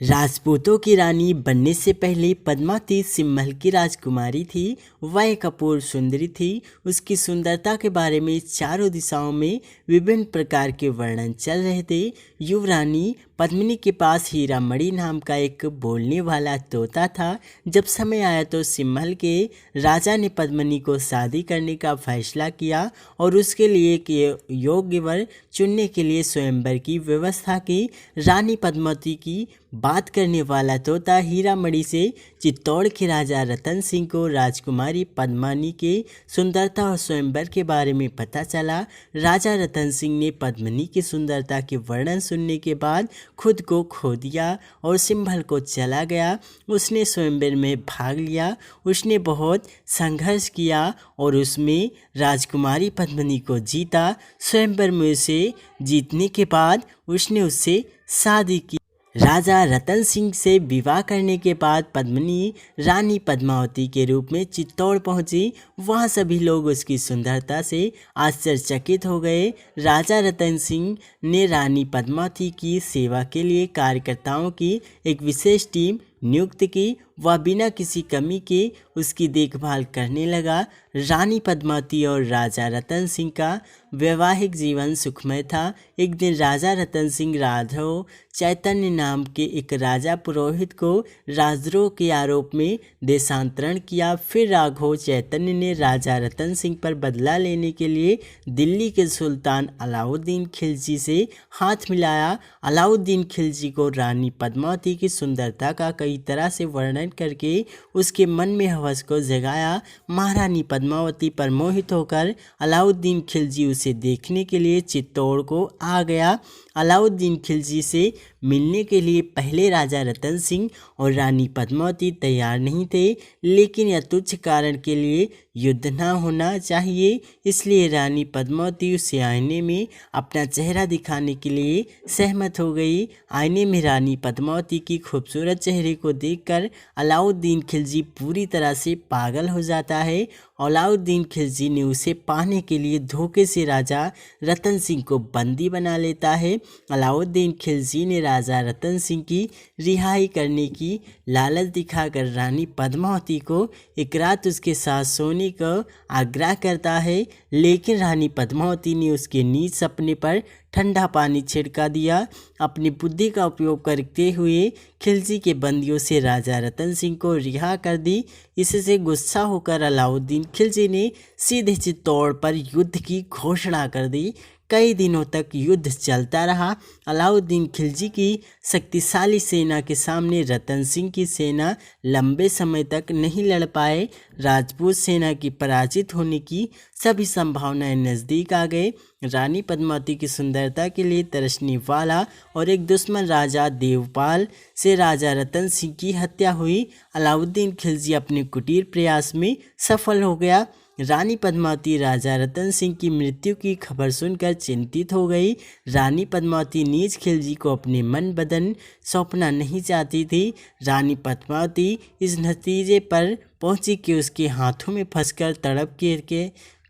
राजपूतों की रानी बनने से पहले पद्मावती सिंहल की राजकुमारी थी। वह एक अपूर्व सुंदरी थी। उसकी सुंदरता के बारे में चारों दिशाओं में विभिन्न प्रकार के वर्णन चल रहे थे। युवरानी पद्मिनी के पास हीरामणि नाम का एक बोलने वाला तोता था। जब समय आया तो सिंहल के राजा ने पद्मिनी को शादी करने का फैसला किया और उसके लिए एक योग्य वर चुनने के लिए स्वयंवर की व्यवस्था की। रानी पद्मावती की बात करने वाला तोता हीरामणि से चित्तौड़ के राजा रतन सिंह को राजकुमारी पद्मिनी के सुंदरता और स्वयंवर के बारे में पता चला। राजा रतन सिंह ने पद्मिनी की सुंदरता के वर्णन सुनने के बाद खुद को खो दिया और सिंहल को चला गया। उसने स्वयंवर में भाग लिया। उसने बहुत संघर्ष किया और उसमें राजकुमारी पद्मिनी को जीता। स्वयंवर में उसे जीतने के बाद उसने उससे शादी की। राजा रतन सिंह से विवाह करने के बाद पद्मिनी रानी पद्मावती के रूप में चित्तौड़ पहुंची। वहां सभी लोग उसकी सुंदरता से आश्चर्यचकित हो गए। राजा रतन सिंह ने रानी पद्मावती की सेवा के लिए कार्यकर्ताओं की एक विशेष टीम नियुक्त की। वह बिना किसी कमी के उसकी देखभाल करने लगा। रानी पद्मावती और राजा रतन सिंह का वैवाहिक जीवन सुखमय था। एक दिन राजा रतन सिंह राघव चैतन्य नाम के एक राजा पुरोहित को राजद्रोह के आरोप में देशांतरण किया। फिर राघव चैतन्य ने राजा रतन सिंह पर बदला लेने के लिए दिल्ली के सुल्तान अलाउद्दीन खिलजी से हाथ मिलाया। अलाउद्दीन खिलजी को रानी पद्मावती की सुंदरता का कई तरह से वर्णन करके उसके मन में हवस को जगाया। महारानी पद्मावती पर मोहित होकर अलाउद्दीन खिलजी उसे देखने के लिए चित्तौड़ को आ गया। अलाउद्दीन खिलजी से मिलने के लिए पहले राजा रतन सिंह और रानी पद्मावती तैयार नहीं थे, लेकिन यह तुच्छ कारण के लिए युद्ध न होना चाहिए, इसलिए रानी पद्मावती उसे आईने में अपना चेहरा दिखाने के लिए सहमत हो गई। आईने में रानी पद्मावती की खूबसूरत चेहरे को देखकर अलाउद्दीन खिलजी पूरी तरह से पागल हो जाता है। अलाउद्दीन खिलजी ने उसे पाने के लिए धोखे से राजा रतन सिंह को बंदी बना लेता है। अलाउद्दीन खिलजी ने राजा रतन सिंह की रिहाई करने की लालच दिखाकर रानी पद्मावती को एक रात उसके साथ सोने का आग्रह करता है, लेकिन रानी पद्मावती ने उसके नीच सपने पर ठंडा पानी छिड़का दिया। अपनी बुद्धि का उपयोग करते हुए खिलजी के बंदियों से राजा रतन सिंह को रिहा कर दी। इससे गुस्सा होकर अलाउद्दीन खिलजी ने सीधे चित्तौड़ पर युद्ध की घोषणा कर दी। कई दिनों तक युद्ध चलता रहा। अलाउद्दीन खिलजी की शक्तिशाली सेना के सामने रतन सिंह की सेना लंबे समय तक नहीं लड़ पाए। राजपूत सेना की पराजित होने की सभी संभावनाएं नज़दीक आ गए। रानी पद्मावती की सुंदरता के लिए तरसने वाला और एक दुश्मन राजा देवपाल से राजा रतन सिंह की हत्या हुई। अलाउद्दीन खिलजी अपने कुटीर प्रयास में सफल हो गया। रानी पद्मावती राजा रतन सिंह की मृत्यु की खबर सुनकर चिंतित हो गई। रानी पद्मावती नीच खिलजी को अपने मन बदन सौंपना नहीं चाहती थी। रानी पद्मावती इस नतीजे पर पहुंची कि उसके हाथों में फंसकर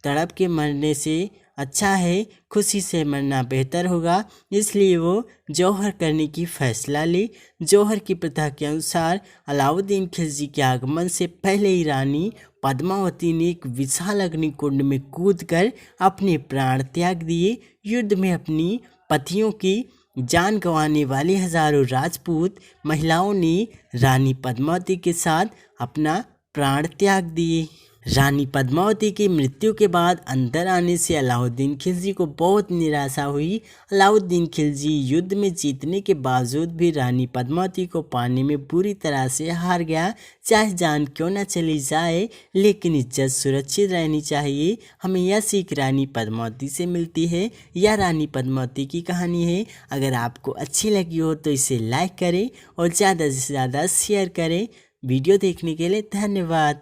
तड़प के मरने से अच्छा है खुशी से मरना बेहतर होगा, इसलिए वो जौहर करने की फैसला ली। जौहर की प्रथा के अनुसार अलाउद्दीन खिलजी के आगमन से पहले ही रानी पद्मावती ने एक विशाल अग्निकुंड में कूदकर अपने प्राण त्याग दिए। युद्ध में अपनी पतियों की जान गंवाने वाली हजारों राजपूत महिलाओं ने रानी पद्मावती के साथ अपना प्राण त्याग दिए। रानी पद्मावती की मृत्यु के बाद अंदर आने से अलाउद्दीन खिलजी को बहुत निराशा हुई। अलाउद्दीन खिलजी युद्ध में जीतने के बावजूद भी रानी पद्मावती को पाने में बुरी तरह से हार गया। चाहे जान क्यों न चली जाए, लेकिन इज्जत सुरक्षित रहनी चाहिए। हमें यह सीख रानी पद्मावती से मिलती है। यह रानी पद्मावती की कहानी है। अगर आपको अच्छी लगी हो तो इसे लाइक करें और ज़्यादा से ज़्यादा शेयर करें। वीडियो देखने के लिए धन्यवाद।